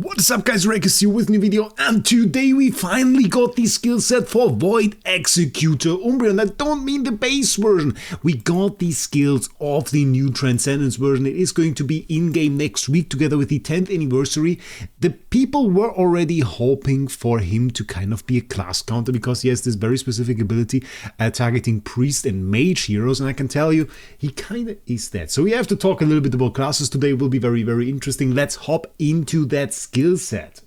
What's up guys, Wraec is here with a new video, and today we finally got the skill set for Void Executor Umbrion. I don't mean the base version. We got the skills of the new Transcendence version. It is going to be in-game next week together with the 10th anniversary. The people were already hoping for him to kind of be a class counter because he has this very specific ability targeting priest and mage heroes, and I can tell you, he kind of is that. So we have to talk a little bit about classes today. It will be very interesting. Let's hop into that skill set.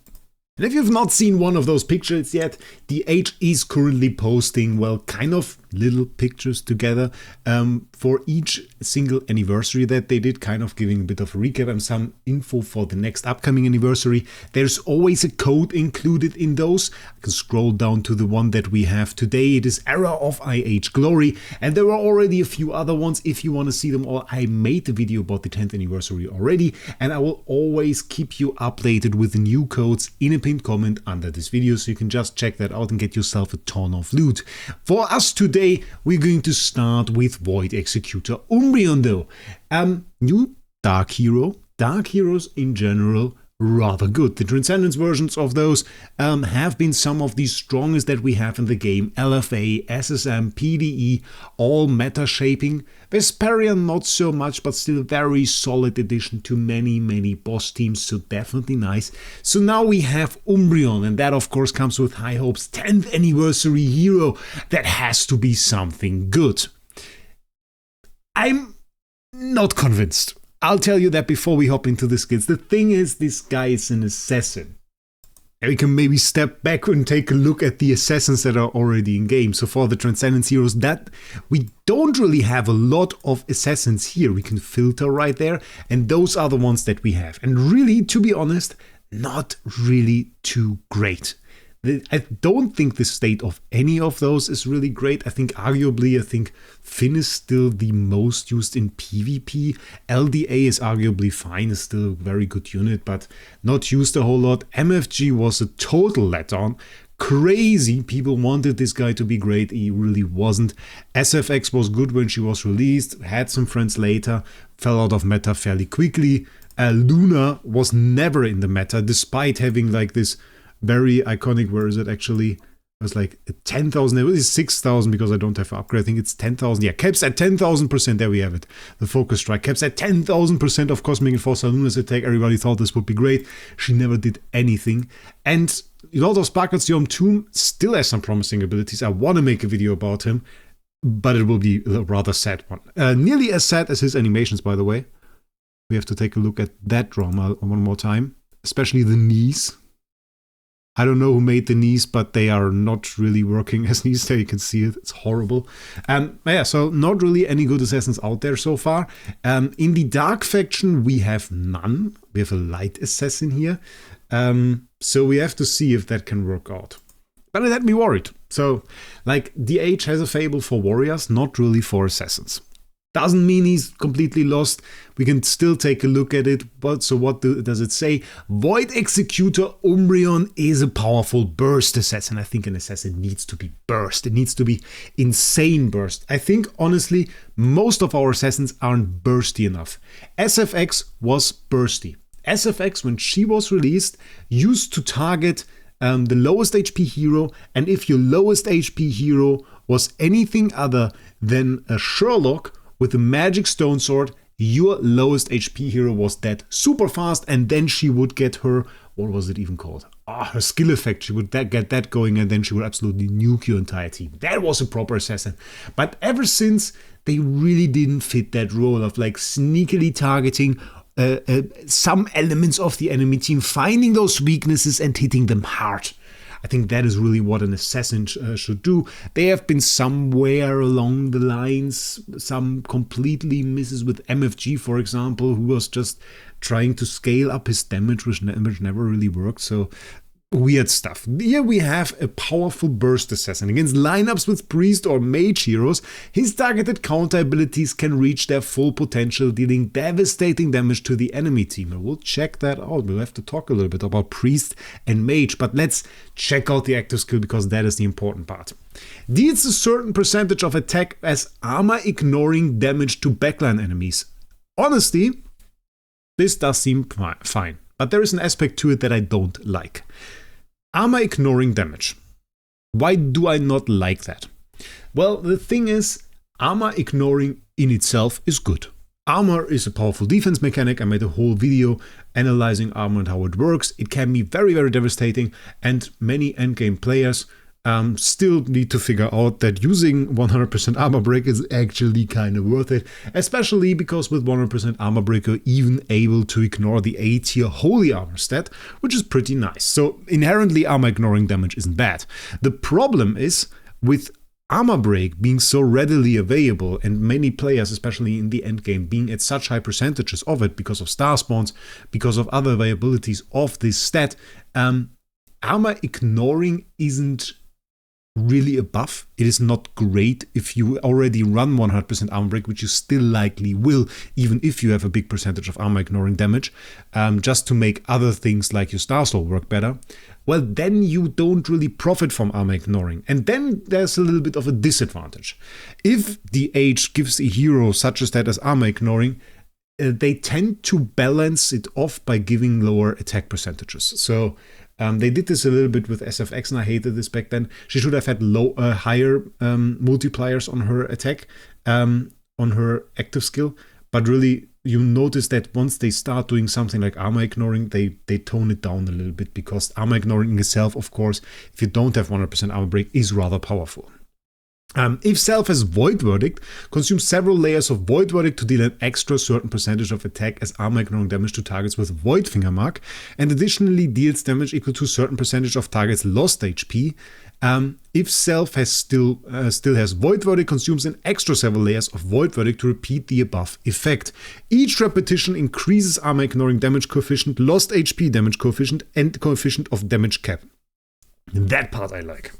And if you've not seen one of those pictures yet, DH is currently posting, well, kind of little pictures together for each single anniversary that they did, kind of giving a bit of a recap and some info for the next upcoming anniversary. There's always a code included in those. I can scroll down to the one that we have today. It is Era of IH Glory, and there are already a few other ones. If you want to see them all, I made the video about the 10th anniversary already, and I will always keep you updated with the new codes in a pinned comment under this video, so you can just check that out and get yourself a ton of loot. For us today, we're going to start with Void Executor Umbrion though. New Dark Hero. Dark Heroes in general, rather good. The Transcendence versions of those have been some of the strongest that we have in the game. LFA, SSM, PDE, all meta shaping. Vesperian not so much, but still very solid addition to many boss teams, so definitely nice. So now we have Umbrion, and that of course comes with high hopes. 10th anniversary hero, that has to be something good. I'm not convinced. I'll tell you that before we hop into the skills. The thing is, this guy is an assassin. And we can maybe step back and take a look at the assassins that are already in game. So for the Transcendence heroes, that we don't really have a lot of assassins here. We can filter right there, and those are the ones that we have. And really, to be honest, not really too great. I don't think the state of any of those is really great. I think Finn is still the most used in PvP. LDA is arguably fine, is still a very good unit, but not used a whole lot. MFG was a total letdown. Crazy, people wanted this guy to be great, he really wasn't. SFX was good when she was released, had some friends later, fell out of meta fairly quickly. Luna was never in the meta, despite having like this very iconic, where is it actually? It was like 10,000, it was 6,000 because I don't have an upgrade. I think it's 10,000. Yeah, caps at 10,000%. There we have it. The focus strike caps at 10,000% of Cosmic Enforcer Luna's attack. Everybody thought this would be great. She never did anything. And Lord of Sparkle's Yom Tomb still has some promising abilities. I want to make a video about him, but it will be a rather sad one. Nearly as sad as his animations, by the way. We have to take a look at that drama one more time, especially the knees. I don't know who made the knees, but they are not really working as knees. There you can see it. It's horrible. Yeah, so not really any good assassins out there so far. In the Dark faction, we have none. We have a light assassin here. So we have to see if that can work out. But it had me worried. So, like, DH has a fable for warriors, not really for assassins. Doesn't mean he's completely lost. We can still take a look at it. But so what does it say? Void Executor Umbrion is a powerful burst assassin. I think an assassin needs to be burst. It needs to be insane burst. I think, honestly, most of our assassins aren't bursty enough. SFX was bursty. SFX, when she was released, used to target the lowest HP hero. And if your lowest HP hero was anything other than a Sherlock with a magic stone sword, your lowest HP hero was dead super fast, and then she would get her, what was it even called? Her skill effect. She would get that going, and then she would absolutely nuke your entire team. That was a proper assassin. But ever since, they really didn't fit that role of like sneakily targeting some elements of the enemy team, finding those weaknesses and hitting them hard. I think that is really what an assassin should do. They have been somewhere along the lines, some completely misses with MFG, for example, who was just trying to scale up his damage, which never really worked. So weird stuff. Here we have a powerful burst assassin. Against lineups with priest or mage heroes, his targeted counter abilities can reach their full potential, dealing devastating damage to the enemy team. And we'll check that out. We'll have to talk a little bit about priest and mage, but let's check out the active skill because that is the important part. Deals a certain percentage of attack as armor ignoring damage to backline enemies. Honestly, this does seem fine. But there is an aspect to it that I don't like. Armor ignoring damage. Why do I not like that? Well, the thing is, armor ignoring in itself is good. Armor is a powerful defense mechanic. I made a whole video analyzing armor and how it works. It can be very, very devastating, and many endgame players still need to figure out that using 100% armor break is actually kind of worth it, especially because with 100% armor break you're even able to ignore the A tier holy armor stat, which is pretty nice. So inherently armor ignoring damage isn't bad. The problem is with armor break being so readily available and many players, especially in the end game, being at such high percentages of it because of star spawns, because of other availabilities of this stat, armor ignoring isn't really a buff. It is not great if you already run 100% armor break, which you still likely will, even if you have a big percentage of armor ignoring damage, just to make other things like your star slow work better. Well, then you don't really profit from armor ignoring. And then there's a little bit of a disadvantage. If the Age gives a hero such as that as armor ignoring, they tend to balance it off by giving lower attack percentages. So they did this a little bit with SFX, and I hated this back then. She should have had higher multipliers on her attack, on her active skill. But really, you notice that once they start doing something like armor ignoring, they tone it down a little bit, because armor ignoring in itself, of course, if you don't have 100% armor break, is rather powerful. If Self has Void Verdict, consume several layers of Void Verdict to deal an extra certain percentage of attack as armor ignoring damage to targets with Void Finger Mark, and additionally deals damage equal to a certain percentage of targets lost HP. If Self has still has Void Verdict, consumes an extra several layers of Void Verdict to repeat the above effect. Each repetition increases armor ignoring damage coefficient, lost HP damage coefficient, and coefficient of damage cap. That part I like.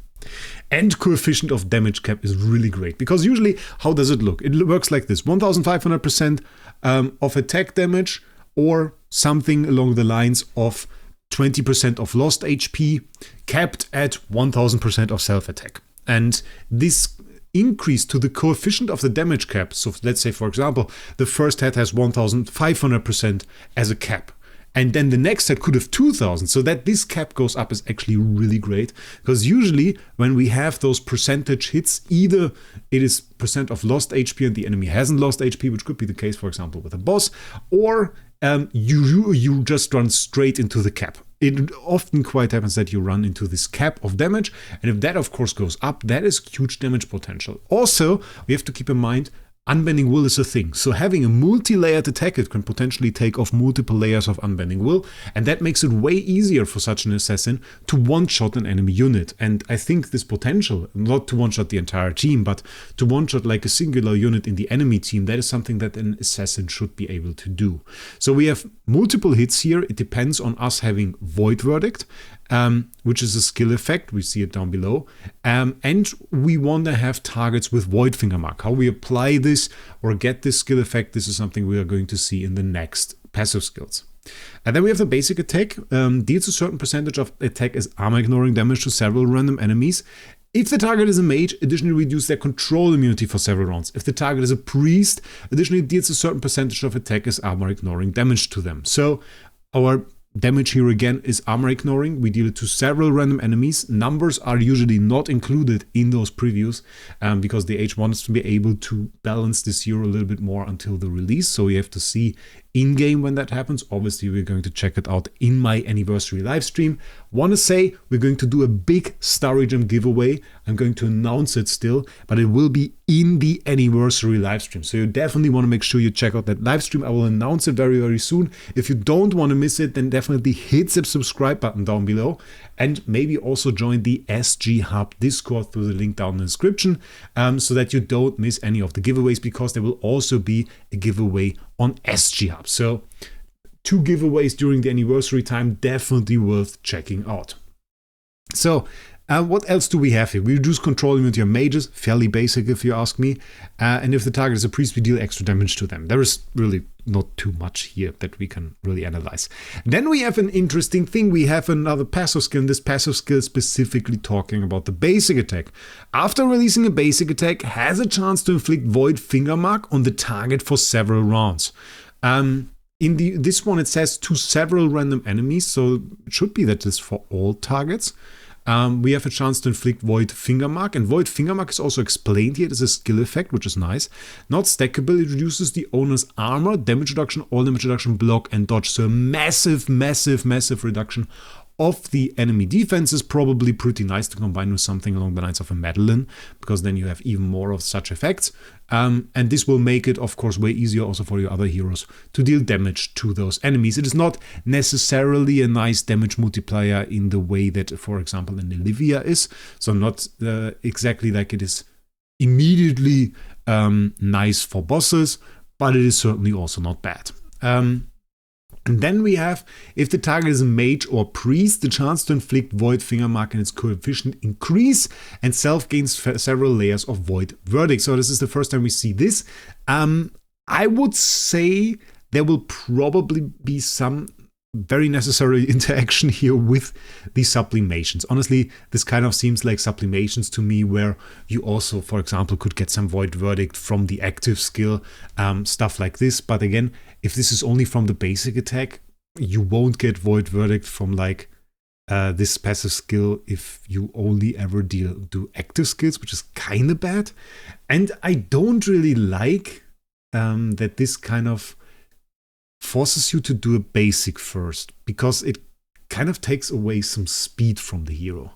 And coefficient of damage cap is really great, because usually, how does it look? It works like this: 1500% of attack damage, or something along the lines of 20% of lost HP, capped at 1000% of self attack. And this increase to the coefficient of the damage cap, so let's say, for example, the first head has 1500% as a cap, and then the next set could have 2000, so that this cap goes up is actually really great, because usually when we have those percentage hits, either it is percent of lost HP and the enemy hasn't lost HP, which could be the case, for example, with a boss, or you just run straight into the cap. It often quite happens that you run into this cap of damage, and if that of course goes up, that is huge damage potential. Also, we have to keep in mind, Unbending Will is a thing, so having a multi-layered attack, it can potentially take off multiple layers of Unbending Will, and that makes it way easier for such an assassin to one-shot an enemy unit. And I think this potential, not to one-shot the entire team, but to one-shot like a singular unit in the enemy team, that is something that an assassin should be able to do. So we have multiple hits here. It depends on us having Void Verdict, which is a skill effect. We see it down below. And we want to have targets with Void Finger Mark. How we apply this or get this skill effect, this is something we are going to see in the next passive skills. And then we have the basic attack. Deals a certain percentage of attack as armor ignoring damage to several random enemies. If the target is a mage, additionally reduce their control immunity for several rounds. If the target is a priest, additionally deals a certain percentage of attack as armor ignoring damage to them. So our damage here again is armor ignoring. We deal it to several random enemies. Numbers are usually not included in those previews because the H wants to be able to balance this hero a little bit more until the release. So we have to see in-game when that happens. Obviously, we're going to check it out in my anniversary live stream. Want to say we're going to do a big Starry Gem giveaway. I'm going to announce it still, but it will be in the anniversary live stream. So you definitely want to make sure you check out that live stream. I will announce it very, very soon. If you don't want to miss it, then definitely hit the subscribe button down below, and maybe also join the SG Hub Discord through the link down in the description, so that you don't miss any of the giveaways, because there will also be a giveaway on SG Hub. So 2 giveaways during the anniversary time, definitely worth checking out. So what else do we have here? We reduce control immunity on mages, fairly basic if you ask me. And if the target is a priest, we deal extra damage to them. There is really not too much here that we can really analyze. Then we have an interesting thing. We have another passive skill, and this passive skill is specifically talking about the basic attack. After releasing a basic attack, has a chance to inflict Void Finger Mark on the target for several rounds. In this one, it says to several random enemies, so it should be that it's for all targets. We have a chance to inflict Void Fingermark, and Void Fingermark is also explained here. It is a skill effect, which is nice. Not stackable, it reduces the owner's armor, damage reduction, all damage reduction, block, and dodge. So a massive, massive, massive reduction of the enemy defense is probably pretty nice to combine with something along the lines of a Madeline, because then you have even more of such effects. And this will make it, of course, way easier also for your other heroes to deal damage to those enemies. It is not necessarily a nice damage multiplier in the way that, for example, an Olivia is. So not exactly like it is immediately nice for bosses, but it is certainly also not bad. And then we have, if the target is a mage or priest, the chance to inflict Void Fingermark and its coefficient increase, and self gains several layers of Void Verdict. So this is the first time we see this. I would say there will probably be some very necessary interaction here with the sublimations. Honestly, this kind of seems like sublimations to me, where you also, for example, could get some Void Verdict from the active skill, stuff like this. But again, if this is only from the basic attack, you won't get Void Verdict from like this passive skill if you only ever do active skills, which is kind of bad. And I don't really like that this kind of forces you to do a basic first, because it kind of takes away some speed from the hero.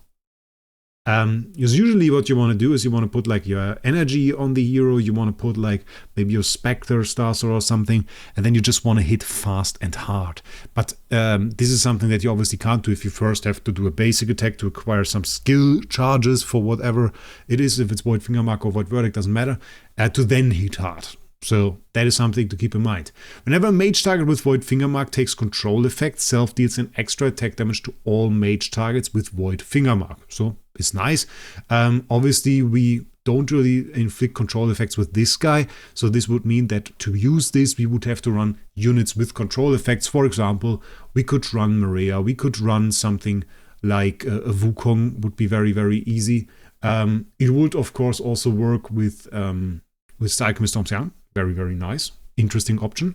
Because usually what you want to do is you want to put like your energy on the hero, you want to put like maybe your Spectre stars or something, and then you just want to hit fast and hard. But this is something that you obviously can't do if you first have to do a basic attack to acquire some skill charges for whatever it is, if it's Void Fingermark or Void Verdict, doesn't matter, to then hit hard. So that is something to keep in mind. Whenever a mage target with Void Fingermark takes control effect, self deals an extra attack damage to all mage targets with Void Fingermark. So it's nice. Obviously, we don't really inflict control effects with this guy. So this would mean that to use this, we would have to run units with control effects. For example, we could run Maria. We could run something like a Wukong, would be very, very easy. It would, of course, also work with Alchemist Omsian. Very, very nice. Interesting option.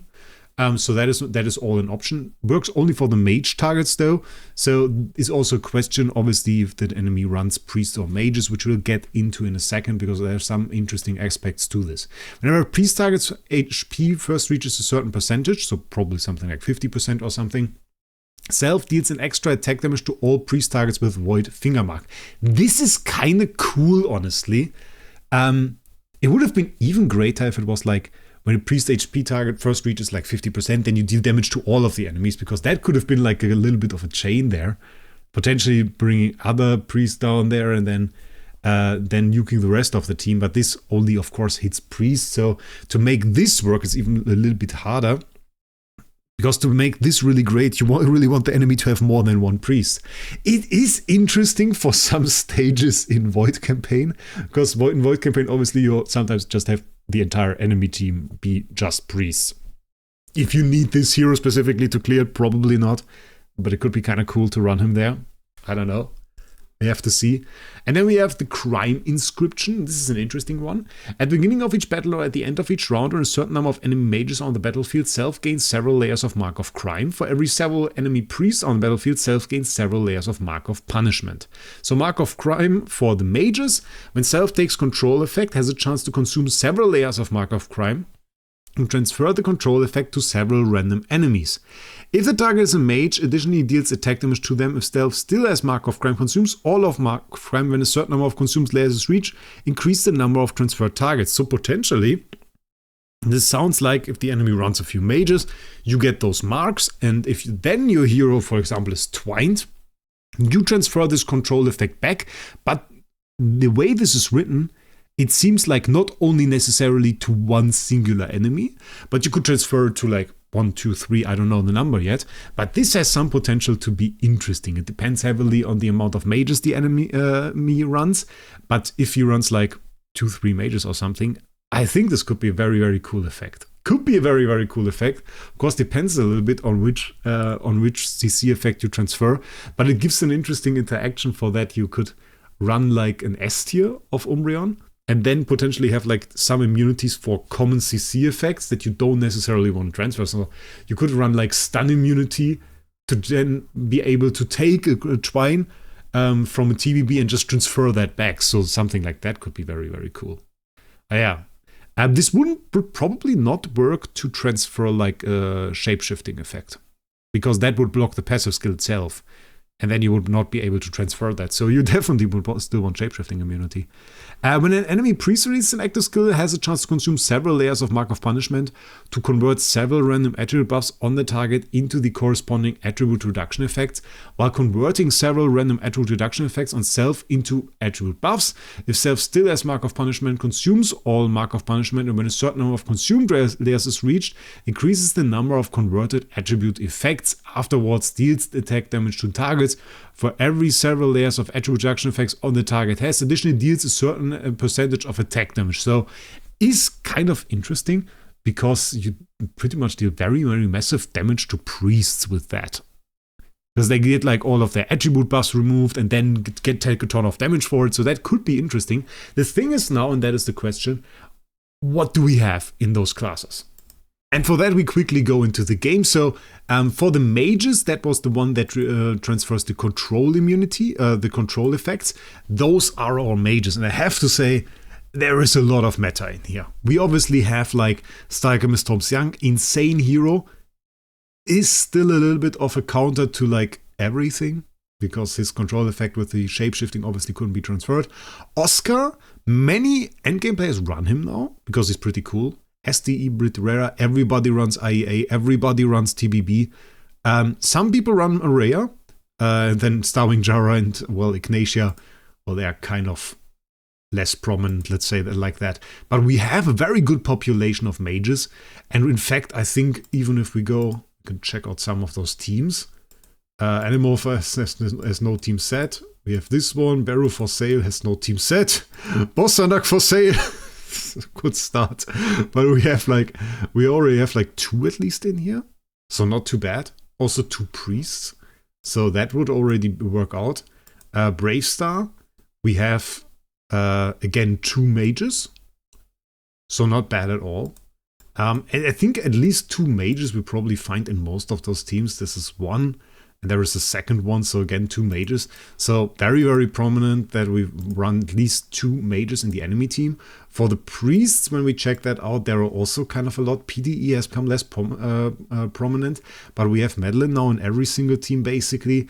So that is all an option. Works only for the mage targets though. So it's also a question, obviously, if the enemy runs priests or mages, which we'll get into in a second, because there are some interesting aspects to this. Whenever priest targets HP first reaches a certain percentage, so probably something like 50% or something, self deals an extra attack damage to all priest targets with Void Fingermark. This is kind of cool, honestly. It would have been even greater if it was like when a priest HP target first reaches like 50%, then you deal damage to all of the enemies, because that could have been like a little bit of a chain there, potentially bringing other priests down there and then nuking the rest of the team. But this only, of course, hits priests. So to make this work is even a little bit harder, because to make this really great, you really want the enemy to have more than one priest. It is interesting for some stages in Void Campaign, because in Void Campaign, obviously, you sometimes just have the entire enemy team be just priests. If you need this hero specifically to clear it, probably not, but it could be kind of cool to run him there. I don't know. We have to see. And then we have the crime inscription. This is an interesting one. At the beginning of each battle or at the end of each round, when a certain number of enemy mages on the battlefield, self gains several layers of Mark of Crime. For every several enemy priests on the battlefield, self gains several layers of Mark of Punishment. So Mark of Crime for the mages, when self takes control effect, has a chance to consume several layers of Mark of Crime and transfer the control effect to several random enemies. If the target is a mage, additionally deals attack damage to them. If stealth still has Mark of Crime, consumes all of Mark of Crime when a certain number of consumed layers is reached, increase the number of transferred targets. So potentially, this sounds like if the enemy runs a few mages, you get those marks, and if then your hero, for example, is twined, you transfer this control effect back. But the way this is written, it seems like not only necessarily to one singular enemy, but you could transfer it to like 1, 2, 3, I don't know the number yet, but this has some potential to be interesting. It depends heavily on the amount of mages the enemy runs, but if he runs like 2, 3 mages or something, I think this could be a very, very cool effect. Could be a very, very cool effect. Of course, depends a little bit on which CC effect you transfer, but it gives an interesting interaction for that. You could run like an S tier of Umbrion, and then potentially have like some immunities for common CC effects that you don't necessarily want to transfer. So you could run like stun immunity to then be able to take a twine from a TBB and just transfer that back. So something like that could be very, very cool. This would probably not work to transfer like a shape-shifting effect, because that would block the passive skill itself, and then you would not be able to transfer that. So you definitely would still want shape-shifting immunity. When an enemy priest releases an active skill, it has a chance to consume several layers of Mark of Punishment to convert several random attribute buffs on the target into the corresponding attribute reduction effects, while converting several random attribute reduction effects on self into attribute buffs. If self still has Mark of Punishment, consumes all Mark of Punishment, and when a certain number of consumed layers is reached, increases the number of converted attribute effects. Afterwards, deals attack damage to targets for every several layers of attribute reduction effects on the target has. Additionally, deals a certain percentage of attack damage. So is kind of interesting, because you pretty much deal very, very massive damage to priests with that. Because they get like all of their attribute buffs removed and then take a ton of damage for it. So that could be interesting. The thing is now, and that is the question, what do we have in those classes? And for that, we quickly go into the game. So for the mages, that was the one that transfers the control immunity, the control effects. Those are all mages. And I have to say, there is a lot of meta in here. We obviously have like Striker Mr. Young, insane hero, is still a little bit of a counter to like everything, because his control effect with the shapeshifting obviously couldn't be transferred. Oscar, many endgame players run him now, because he's pretty cool. SDE Brit Rara, everybody runs IEA, everybody runs TBB. Some people run Araya, then Starwing Jara and, well, Ignatia, well, they are kind of less prominent, let's say that like that. But we have a very good population of mages, and in fact, I think even if we go, we can check out some of those teams. Animorph has no team set. We have this one, Beru for sale, has no team set. Bossanak for sale. Good start, but we already have like 2 at least in here, so not too bad. Also 2 priests, so that would already work out. Brave Star, we have again 2 mages, so not bad at all. And I think at least 2 mages we probably find in most of those teams. This is one, and there is a second one, so again 2 mages. So very, very prominent that we run at least 2 mages in the enemy team. For the priests, when we check that out, there are also kind of a lot. PDE has become less prominent, but we have Madeline now in every single team basically.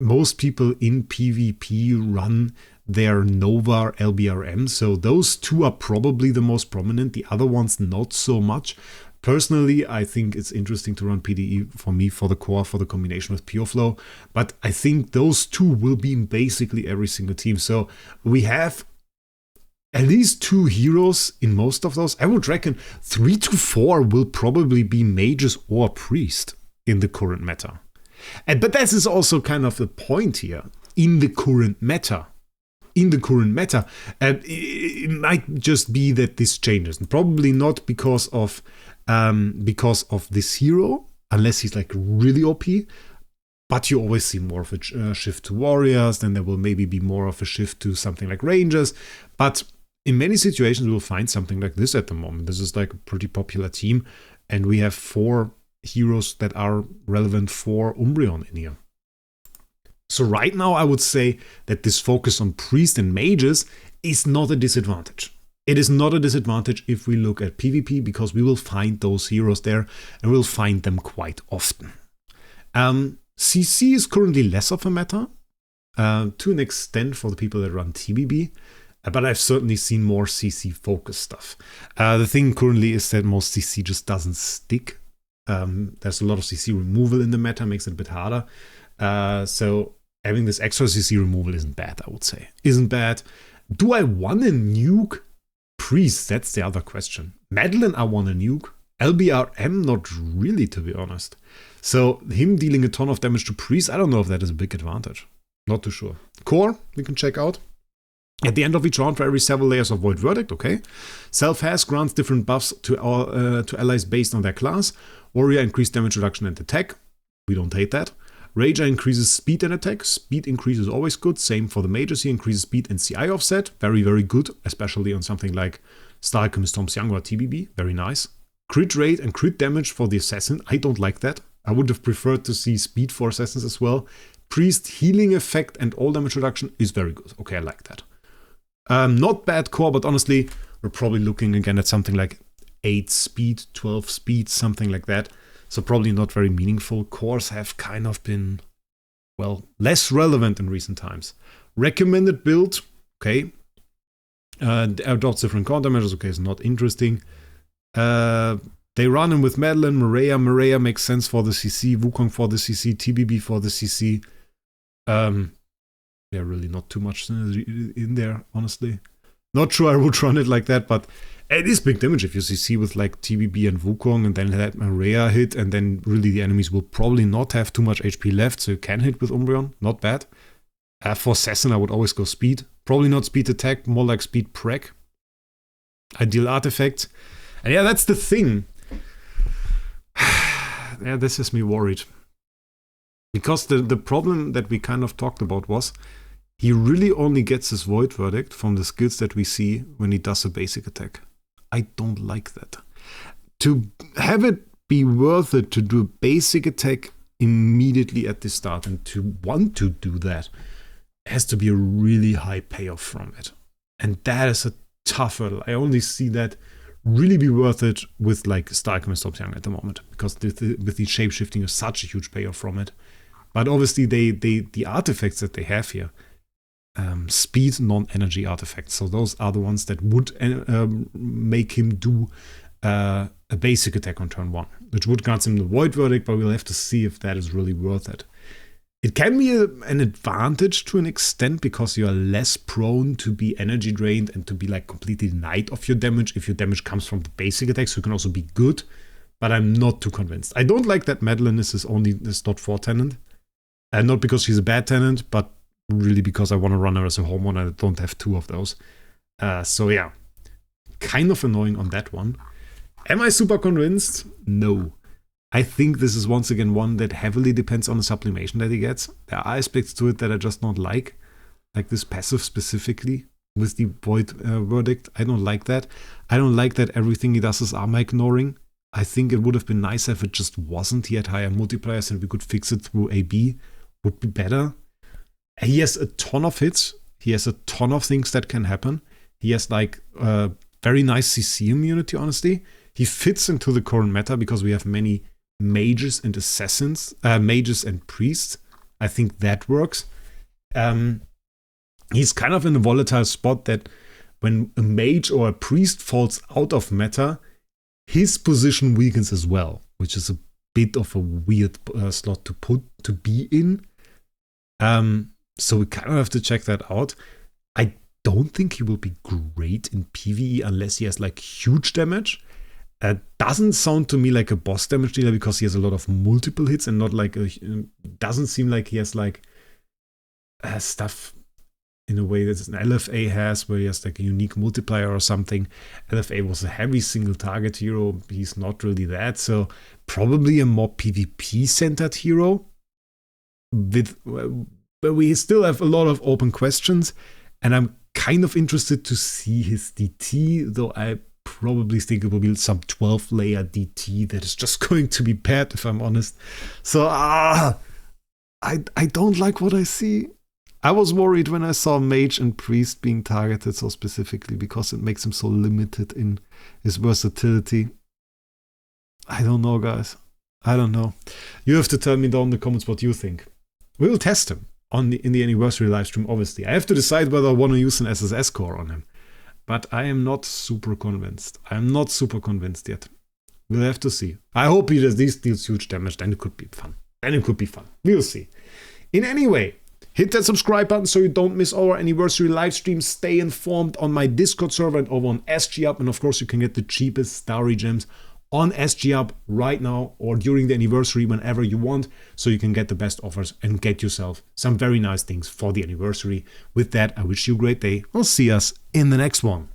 Most people in PvP run their Nova LBRM, so those 2 are probably the most prominent, the other ones not so much. Personally, I think it's interesting to run PDE for me, for the core, for the combination with Pure Flow. But I think those 2 will be in basically every single team. So we have at least 2 heroes in most of those. I would reckon 3 to 4 will probably be mages or priest in the current meta. But that is also kind of the point here. In the current meta. It might just be that this changes. And probably not because of this hero, unless he's like really OP, but you always see more of a shift to warriors, then there will maybe be more of a shift to something like rangers, but in many situations we'll find something like this at the moment. This is like a pretty popular team, and we have 4 heroes that are relevant for Umbrion in here. So right now I would say that this focus on priest and mages is not a disadvantage. It is not a disadvantage if we look at PvP, because we will find those heroes there, and we'll find them quite often. CC is currently less of a meta, to an extent for the people that run TBB, but I've certainly seen more CC-focused stuff. The thing currently is that most CC just doesn't stick. There's a lot of CC removal in the meta, makes it a bit harder. So having this extra CC removal isn't bad, I would say. Isn't bad. Do I want to nuke priest? That's the other question. Madeline, I want to nuke. LBRM, not really, to be honest. So him dealing a ton of damage to priest, I don't know if that is a big advantage. Not too sure. Core, we can check out. At the end of each round, for every several layers of Void Verdict, okay. Self-has grants different buffs to allies based on their class. Warrior, increased damage reduction and attack. We don't hate that. Rager increases speed and attack. Speed increase is always good. Same for the mages. He increases speed and CI offset. Very, very good, especially on something like Star Alchemist Tom's Young or TBB. Very nice. Crit rate and crit damage for the assassin. I don't like that. I would have preferred to see speed for assassins as well. Priest healing effect and all damage reduction is very good. Okay, I like that. Not bad core, but honestly, we're probably looking again at something like 8 speed, 12 speed, something like that. So probably not very meaningful. Cores have kind of been, well, less relevant in recent times. Recommended build, okay. Adopts different countermeasures, okay, it's not interesting. They run him with Madeline, Maria. Maria makes sense for the CC, Wukong for the CC, TBB for the CC. Yeah, really not too much in there, honestly. Not sure I would run it like that, but it is big damage if you CC with like TBB and Wukong and then let Maria hit, and then really the enemies will probably not have too much HP left, so you can hit with Umbrion. Not bad. For Assassin, I would always go speed. Probably not speed attack, more like speed preg. Ideal artifact. And yeah, that's the thing. Yeah, this has me worried. Because the problem that we kind of talked about was he really only gets his Void Verdict from the skills that we see when he does a basic attack. I don't like that. To have it be worth it to do a basic attack immediately at the start and to want to do that has to be a really high payoff from it. And that is a tough hurdle. I only see that really be worth it with like Star Alchemist Tom's Young at the moment, because with the shape-shifting is such a huge payoff from it. But obviously the artifacts that they have here, speed non-energy artifacts, so those are the ones that would make him do a basic attack on turn 1, which would grant him the Void Verdict, but we'll have to see if that is really worth it. It can be an advantage to an extent, because you are less prone to be energy drained and to be like completely denied of your damage if your damage comes from the basic attack, so it can also be good, but I'm not too convinced. I don't like that Madeline is only this not 4 tenant, and not because she's a bad tenant, but really because I want to run her as a home one and I don't have 2 of those. So yeah, kind of annoying on that one. Am I super convinced? No. I think this is once again one that heavily depends on the sublimation that he gets. There are aspects to it that I just don't like this passive specifically with the Void Verdict. I don't like that. I don't like that everything he does is armor ignoring. I think it would have been nicer if it just wasn't. He had higher multipliers and we could fix it through AB. Would be better. He has a ton of hits. He has a ton of things that can happen. He has like very nice CC immunity, honestly. He fits into the current meta because we have many mages and assassins, mages and priests. I think that works. He's kind of in a volatile spot that when a mage or a priest falls out of meta, his position weakens as well, which is a bit of a weird slot to be in. So we kind of have to check that out. I don't think he will be great in PvE unless he has like huge damage. Doesn't sound to me like a boss damage dealer because he has a lot of multiple hits and not like doesn't seem like he has like stuff in a way that an LFA has, where he has like a unique multiplier or something. LFA was a heavy single target hero. He's not really that. So probably a more PvP centered hero but we still have a lot of open questions, and I'm kind of interested to see his DT, though I probably think it will be some 12-layer DT that is just going to be bad, if I'm honest. So, I don't like what I see. I was worried when I saw Mage and Priest being targeted so specifically because it makes him so limited in his versatility. I don't know, guys. I don't know. You have to tell me down in the comments what you think. We will test him in the anniversary livestream, obviously. I have to decide whether I want to use an SSS core on him. But I am not super convinced. I'm not super convinced yet. We'll have to see. I hope he does these deals huge damage, then it could be fun. We'll see. In any way, hit that subscribe button so you don't miss our anniversary live stream. Stay informed on my Discord server and over on SGUp. And of course, you can get the cheapest Starry Gems on SGUp right now or during the anniversary whenever you want, so you can get the best offers and get yourself some very nice things for the anniversary. With that, I wish you a great day. We'll see us in the next one.